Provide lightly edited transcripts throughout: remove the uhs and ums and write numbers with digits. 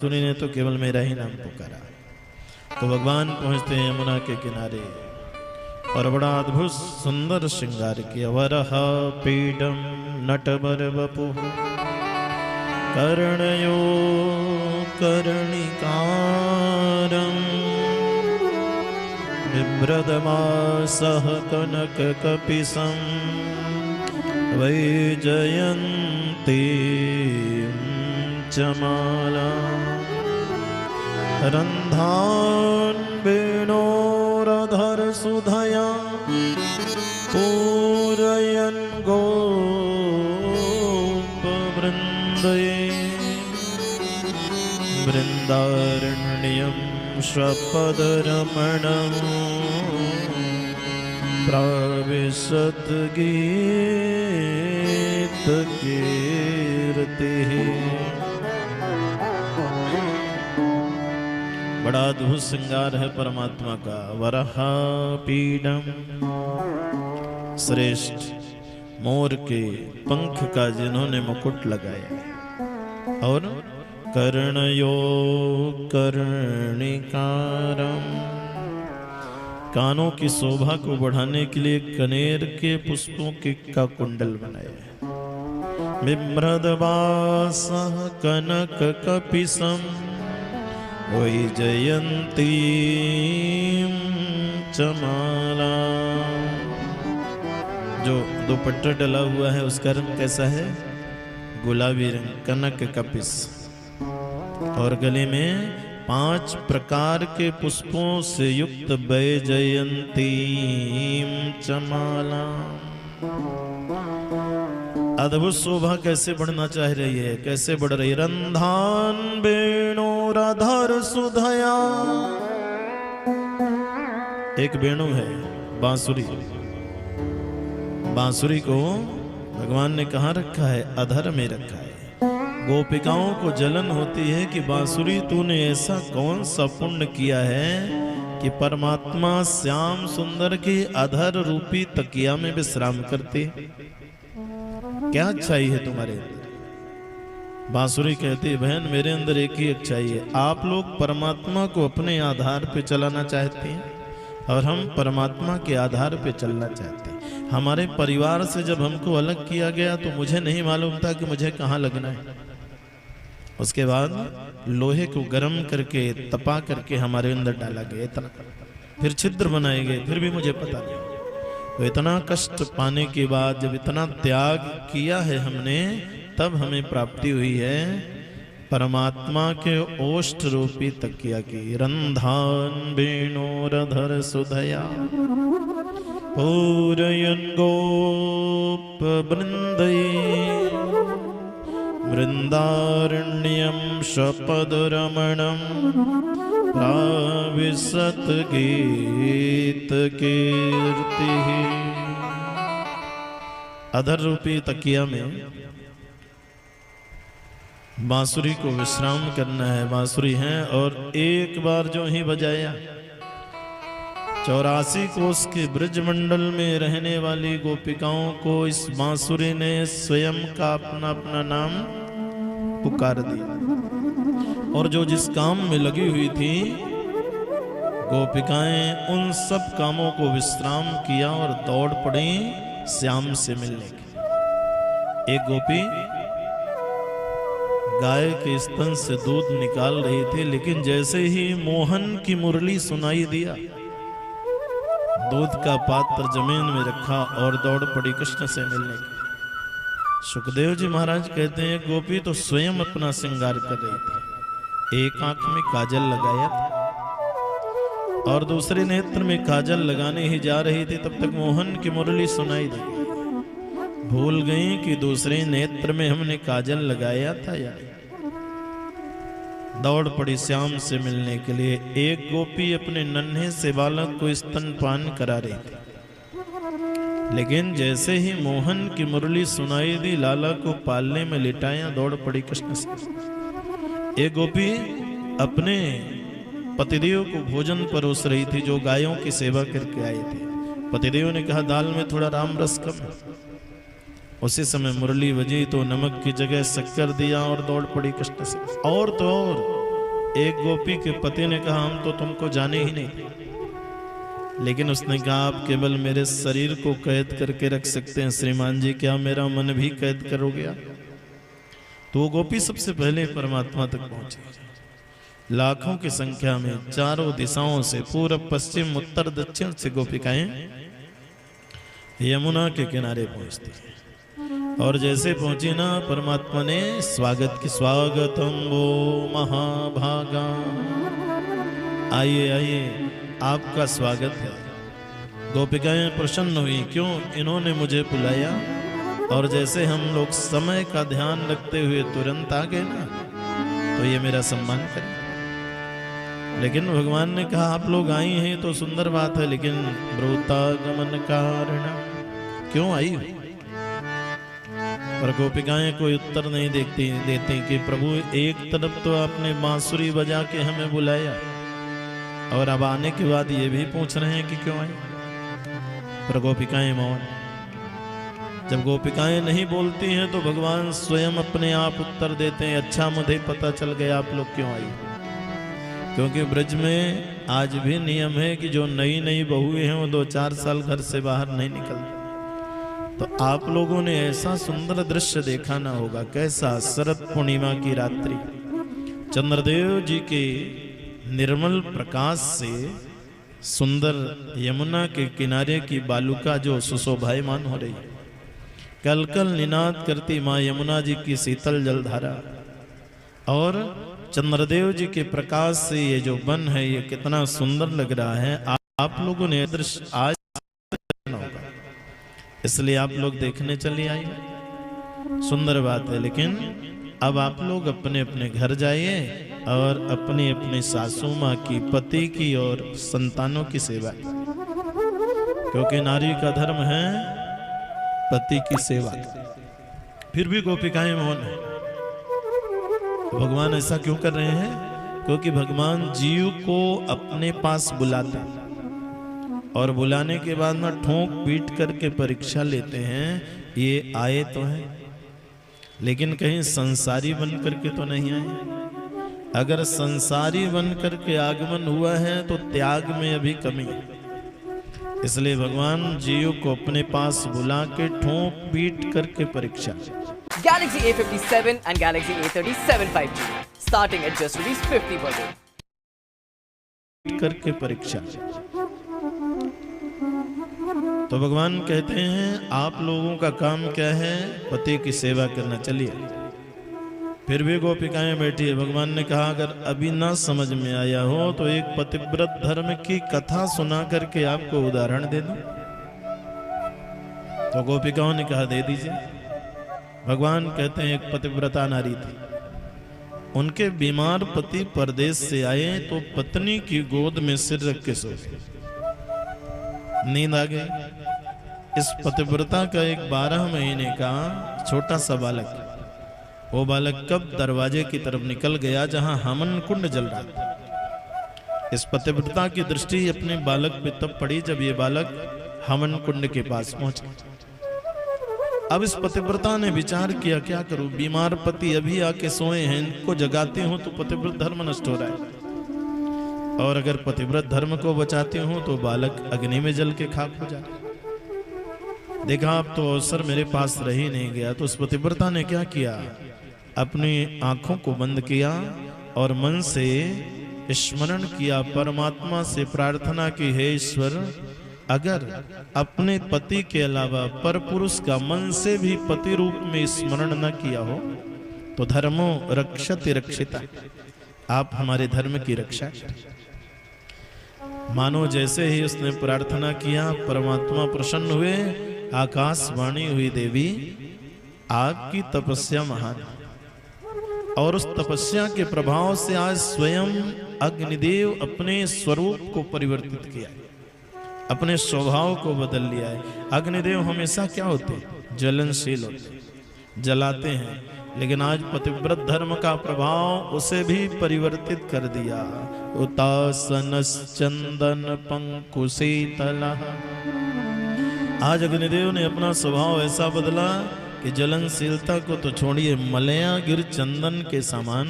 बांसुरी ने तो केवल मेरा ही नाम पुकारा। तो भगवान पहुंचते हैं यमुना के किनारे और बड़ा अद्भुत सुंदर श्रृंगार किया। वरह पीडम नटवर वपु कर्णयो कर्णिकारं बिभ्रदमासः कनककपिशं वैजयन्तीं च माला रन्ध्रान् वेणोरधर सुधया पूरयन् गोपवृन्दये वृन्दारण्यं स्वपदरमणं प्राविशत गीतकीर्तिः। बड़ा अद्भुत श्रृंगार है परमात्मा का। वरह पीडम, श्रेष्ठ मोर के पंख का जिन्होंने मुकुट लगाया, और कर्णयो कर्णिकारम, कानों की शोभा को बढ़ाने के लिए कनेर के पुष्पों का कुंडल बनाया। बिभ्रदवासः कनक कपिशं वैजयन्तीं च माला। जो दुपट्टा डला हुआ है उसका रंग कैसा है? गुलाबी रंग, कनक कपिश। और गले में 5 प्रकार के पुष्पों से युक्त वैजयन्तीं च माला। अद्भुत शोभा कैसे बढ़ना चाह रही है, कैसे बढ़ रही है? रंधान वेणुराधर सुधया। एक वेणु है बांसुरी, बांसुरी को भगवान ने कहाँ रखा है? अधर में रखा है। गोपिकाओं को जलन होती है कि बांसुरी तूने ऐसा कौन सा पुण्य किया है कि परमात्मा श्याम सुंदर की अधर रूपी तकिया में विश्राम करती। क्या अच्छाई है तुम्हारे अंदर? बांसुरी कहती है, बहन मेरे अंदर एक ही अच्छाई है, आप लोग परमात्मा को अपने आधार पे चलाना चाहते हैं और हम परमात्मा के आधार पे चलना चाहते हैं। हमारे परिवार से जब हमको अलग किया गया तो मुझे नहीं मालूम था कि मुझे कहाँ लगना है। उसके बाद लोहे को गर्म करके तपा करके हमारे अंदर डाला गया, इतना फिर छिद्र बनाए गए, फिर भी मुझे पता नहीं। तो इतना कष्ट पाने के बाद जब इतना त्याग किया है हमने, तब हमें प्राप्ति हुई है परमात्मा के ओष्ठ रूपी तकिया की। रंधान वेणोरधर सुधया पूरयन् गोपवृन्दये वृन्दारण्यं स्वपदरमणं प्राविशत गीतकीर्तिः। अधर रूपी तकिया में बांसुरी को विश्राम करना है। बांसुरी है और एक बार जो ही बजाया, 84 कोस के ब्रजमंडल में रहने वाली गोपिकाओं को इस बांसुरी ने स्वयं का अपना अपना नाम पुकार दिया। और जो जिस काम में लगी हुई थी, गोपिकाएं उन सब कामों को विश्राम किया और दौड़ पड़ी श्याम से मिलने के। एक गोपी गाय के स्तन से दूध निकाल रही थी, लेकिन जैसे ही मोहन की मुरली सुनाई दिया, दूध का पात्र जमीन में रखा और दौड़ पड़ी कृष्ण से मिलने की। सुखदेव जी महाराज कहते हैं, गोपी तो स्वयं अपना श्रृंगार कर रही थी। एक आंख में काजल लगाया था और दूसरे नेत्र में काजल लगाने ही जा रही थी, तब तक मोहन की मुरली सुनाई दी। भूल गई कि दूसरे नेत्र में हमने काजल लगाया था यार। दौड़ पड़ी श्याम से मिलने के लिए। एक गोपी अपने नन्हे से बालक को स्तनपान करा रही थी, लेकिन जैसे ही मोहन की मुरली सुनाई दी, लाला को पालने में लिटाया, दौड़ पड़ी कृष्ण से। एक गोपी अपने पतिदेव को भोजन परोस रही थी, जो गायों की सेवा करके आए थे। पतिदेव ने कहा, दाल में थोड़ा राम रस कम है। उसी समय मुरली बजी तो नमक की जगह शक्कर दिया और दौड़ पड़ी कृष्ण से। और तो और एक गोपी के पति ने कहा हम तो तुमको जाने ही नहीं, लेकिन उसने कहा आप केवल मेरे शरीर को कैद करके रख सकते हैं श्रीमान जी, क्या मेरा मन भी कैद करोगे आप? तो वो गोपी सबसे पहले परमात्मा तक पहुंची। लाखों की संख्या में चारों दिशाओं से, पूर्व पश्चिम उत्तर दक्षिण से गोपिकाएं यमुना के किनारे पहुंचती हैं। और जैसे पहुंची ना, परमात्मा ने स्वागत की, स्वागतम वो महाभागा, आइए आइए आपका स्वागत है। गोपिकाएं प्रसन्न हुई, क्यों? इन्होंने मुझे बुलाया। और जैसे हम लोग समय का ध्यान रखते हुए तुरंत आ गए ना, तो ये मेरा सम्मान करें। लेकिन भगवान ने कहा आप लोग आई हैं तो सुंदर बात है, लेकिन ब्रूतागमन कारण, क्यों आई? पर गोपिकाएं कोई उत्तर नहीं देती कि प्रभु एक तरफ तो आपने बांसुरी बजा के हमें बुलाया, और अब आने के बाद ये भी पूछ रहे हैं कि क्यों आई। पर गोपिकाएं मौन। जब गोपिकाएं नहीं बोलती हैं तो भगवान स्वयं अपने आप उत्तर देते हैं, अच्छा मुझे पता चल गया आप लोग क्यों आई। क्योंकि ब्रज में आज भी नियम है कि जो नई नई बहुएं हैं वो 2-4 साल घर से बाहर नहीं निकलती। तो आप लोगों ने ऐसा सुंदर दृश्य देखा ना होगा। कैसा? शरद पूर्णिमा की रात्रि, चंद्रदेव जी के निर्मल प्रकाश से सुंदर यमुना के किनारे की बालुका जो सुशोभायमान हो रही है, कल कल निनाद करती माँ यमुना जी की शीतल जलधारा, और चंद्रदेव जी के प्रकाश से ये जो वन है ये कितना सुंदर लग रहा है। आप लोगों ने दृश्य आज होगा, इसलिए आप लोग देखने चले आए, सुंदर बात है। लेकिन अब आप लोग अपने अपने घर जाइए और अपनी अपनी सासू माँ की, पति की और संतानों की सेवा, क्योंकि नारी का धर्म है पति की सेवा। फिर भी गोपिकाएं मौन है। भगवान ऐसा क्यों कर रहे हैं? क्योंकि भगवान जीव को अपने पास बुलाते हैं, और बुलाने के बाद में ठोंक पीट करके परीक्षा लेते हैं, ये आए तो हैं लेकिन कहीं संसारी बन करके तो नहीं आए। अगर संसारी बन करके आगमन हुआ है तो त्याग में अभी कमी है। इसलिए भगवान जीव को अपने पास बुला के ठोंक पीट करके परीक्षा। Galaxy A57 and Galaxy A37 5G starting at just ₹50 करके परीक्षा। तो भगवान कहते हैं आप लोगों का काम क्या है? पति की सेवा करना। चलिए, फिर भी गोपिकाएं बैठी है। भगवान ने कहा अगर अभी ना समझ में आया हो तो एक पतिव्रत धर्म की कथा सुना करके आपको उदाहरण दे दूं। तो गोपिकाओं ने कहा दे दीजिए। भगवान कहते हैं एक पतिव्रता नारी थी, उनके बीमार पति परदेश से आए तो पत्नी की गोद में सिर रख के सो गए। नींद आ गई। इस पतिव्रता का एक 12 महीने का छोटा सा बालक, वो बालक कब दरवाजे की तरफ निकल गया जहां हवन कुंड जल रहा था। इस पतिव्रता की दृष्टि अपने बालक पे तब पड़ी जब ये बालक हवन कुंड के पास पहुंचा। अब इस पतिव्रता ने विचार किया क्या करूं, बीमार पति अभी आके सोए हैं, इनको जगाती हूं तो पतिव्रत धर्म नष्ट हो रहा है, और अगर पतिव्रत धर्म को बचाती हूं तो बालक अग्नि में जल के खाक हो जाए। देखा अब तो अवसर मेरे पास रह ही नहीं गया। तो उस पतिव्रता ने क्या किया, अपनी आंखों को बंद किया और मन से स्मरण किया, परमात्मा से प्रार्थना की, हे ईश्वर अगर अपने पति के अलावा पर पुरुष का मन से भी पति रूप में स्मरण न किया हो तो धर्मो रक्षति रक्षिता, आप हमारे धर्म की रक्षा। मानो जैसे ही उसने प्रार्थना किया परमात्मा प्रसन्न हुए। आकाशवाणी हुई, देवी आपकी तपस्या महान, और उस तपस्या के प्रभाव से आज स्वयं अग्निदेव अपने स्वरूप को परिवर्तित किया, अपने स्वभाव को बदल लिया है। अग्निदेव हमेशा क्या होते? ज्वलनशील होते, जलाते हैं, लेकिन आज पतिव्रत धर्म का प्रभाव उसे भी परिवर्तित कर दिया। उतासनस चंदन पंकुशीतला, आज अग्निदेव ने अपना स्वभाव ऐसा बदला कि जलनशीलता को तो छोड़िए, मलया गिर चंदन के समान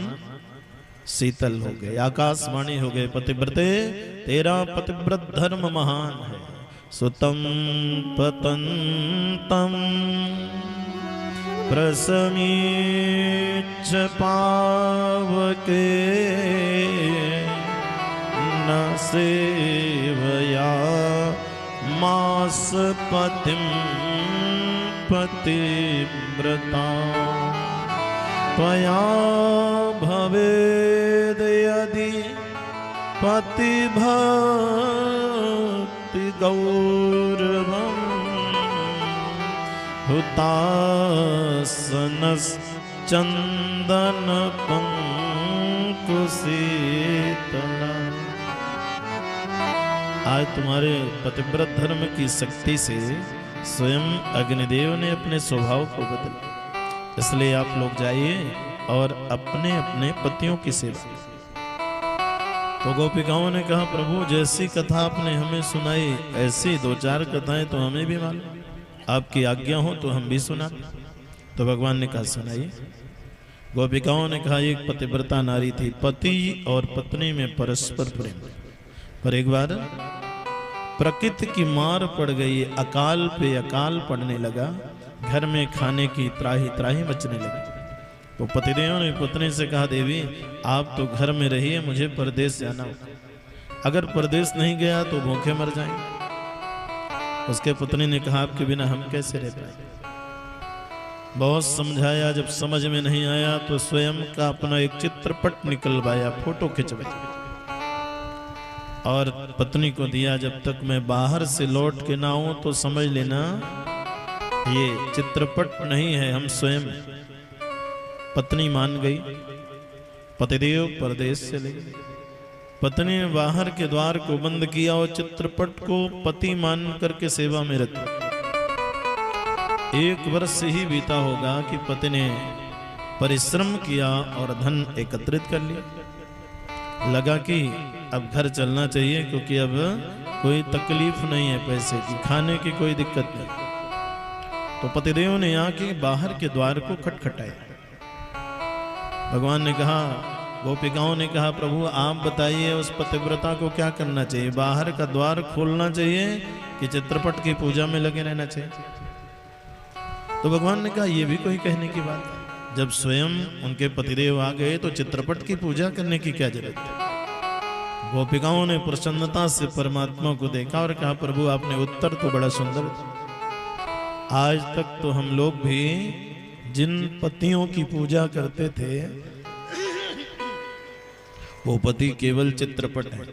शीतल हो गए, आकाशवाणी हो गए, पतिव्रते तेरा पतिव्रत धर्म महान है। सुतम पतंतम प्रसमीच पावके न सेवया मास पतिम पतिव्रता त्वया भवेद यदि पतिभक्ति गौरवम् हुतासनश्चन्दन पंकुशीतला। आज तुम्हारे पतिव्रत धर्म की शक्ति से स्वयं अग्निदेव ने अपने स्वभाव को बदला, इसलिए आप लोग जाइए और अपने अपने पतियों की सेवा। तो गोपिकाओं ने कहा प्रभु जैसी कथा आपने हमें सुनाई ऐसी दो चार कथाएं तो हमें भी मालूम, आपकी आज्ञा हो तो हम भी सुना। तो भगवान ने कहा सुनाइए। गोपिकाओं ने कहा एक पतिव्रता नारी थी, पति और पत्नी में परस्पर प्रेम, पर एक बार प्रकृति की मार पड़ गई, अकाल पे अकाल पड़ने लगा, घर में खाने की त्राही त्राही मचने लगी। तो पतिदेव ने पत्नी से कहा देवी आप तो घर में रहिए, मुझे परदेश जाना हो, अगर परदेश नहीं गया तो भूखे मर जाएंगे। उसके पत्नी ने कहा आपके बिना हम कैसे रह पाएंगे। बहुत समझाया, जब समझ में नहीं आया तो स्वयं का अपना एक चित्रपट निकलवाया, फोटो खिंचवाया और पत्नी को दिया, जब तक मैं बाहर से लौट के ना आऊं तो समझ लेना ये चित्रपट नहीं है, हम स्वयं। पत्नी मान गई, पतिदेव परदेश चले गए। पत्नी ने बाहर के द्वार को बंद किया और चित्रपट को पति मान करके सेवा में रखा। 1 वर्ष ही बीता होगा कि पति ने परिश्रम किया और धन एकत्रित कर लिया। लगा कि अब घर चलना चाहिए क्योंकि अब कोई तकलीफ नहीं है, पैसे की खाने की कोई दिक्कत नहीं। तो पतिदेव ने यहाँ के बाहर के द्वार को खटखटाया। भगवान ने कहा, गोपिकाओं ने कहा प्रभु आप बताइए उस पतिव्रता को क्या करना चाहिए, बाहर का द्वार खोलना चाहिए कि चित्रपट की पूजा में लगे रहना चाहिए। तो भगवान ने कहा ये भी कोई कहने की बात है, जब स्वयं उनके पतिदेव आ गए तो चित्रपट की पूजा करने की क्या जरूरत है। गोपिकाओं ने प्रसन्नता से परमात्मा को देखा और कहा प्रभु आपने उत्तर तो बड़ा सुंदर दिया। आज तक तो हम लोग भी जिन पतियों की पूजा करते थे वो पति केवल चित्रपट है,